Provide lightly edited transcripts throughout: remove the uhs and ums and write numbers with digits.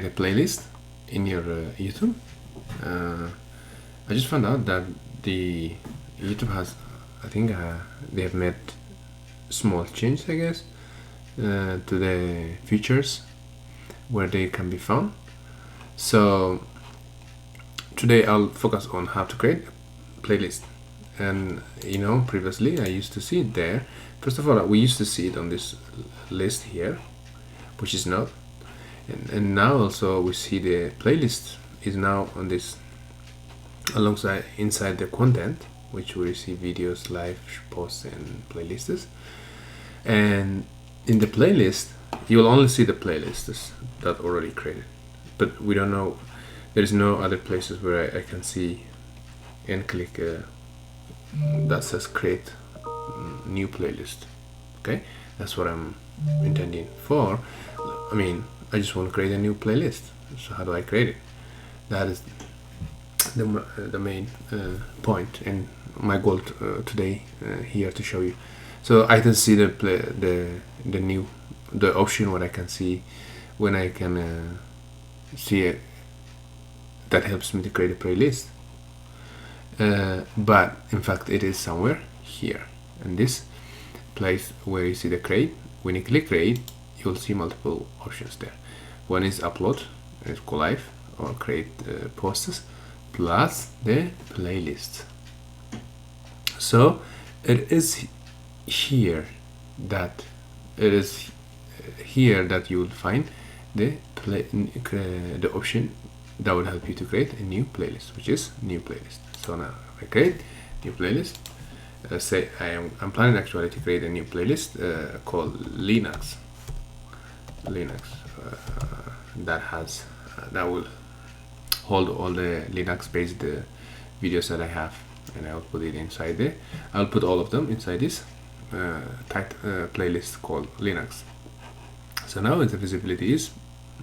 create a playlist in your YouTube. I just found out that the YouTube has, I think they have made small change, I guess, to the features where they can be found. So today I'll focus on how to create a playlist. And you know, previously I used to see it there. First of all, we used to see it on this list here, which is not, and now also we see the playlist is now on this alongside inside the content, which we see videos, live posts, and playlists. And in the playlist you will only see the playlists that already created, but we don't know, there is no other places where I can see and click that says create new playlist. Okay, that's what I'm intending for. I mean, I just want to create a new playlist. So how do I create it? That is the main point and my goal today here to show you. So I can see the option what I can see when I can see it. That helps me to create a playlist. But in fact it is somewhere here in this place where you see the create. When you click create, you'll see multiple options there. One is upload, it's go live or create posts, plus the playlist. So it is here that you will find the option that will help you to create a new playlist, which is new playlist. So now I create new playlist. Say I'm planning actually to create a new playlist called Linux that will hold all the Linux based videos that I have, and I'll put it inside there. I'll put all of them inside this playlist called Linux. So now the visibility is,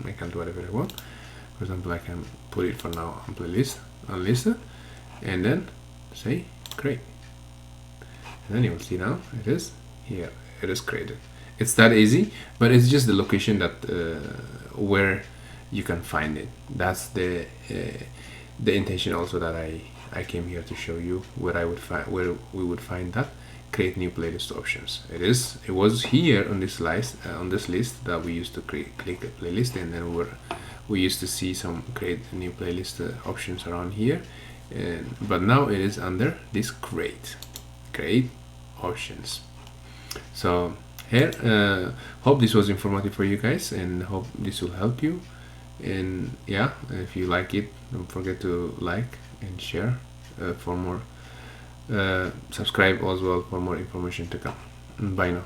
I can do whatever I want. For example, I can put it for now on playlist unlisted, and then say create, and then you will see now it is here, it is created. It's that easy, but it's just the location that where you can find it. That's the intention also that I came here to show you where we would find that create new playlist options. It was here on this list that we used to click a playlist, and then we used to see some create new playlist options around here, but now it is under this create options. So here, hope this was informative for you guys, and hope this will help you. And yeah, if you like it, don't forget to like and share for more. Subscribe as well for more information to come. Bye now.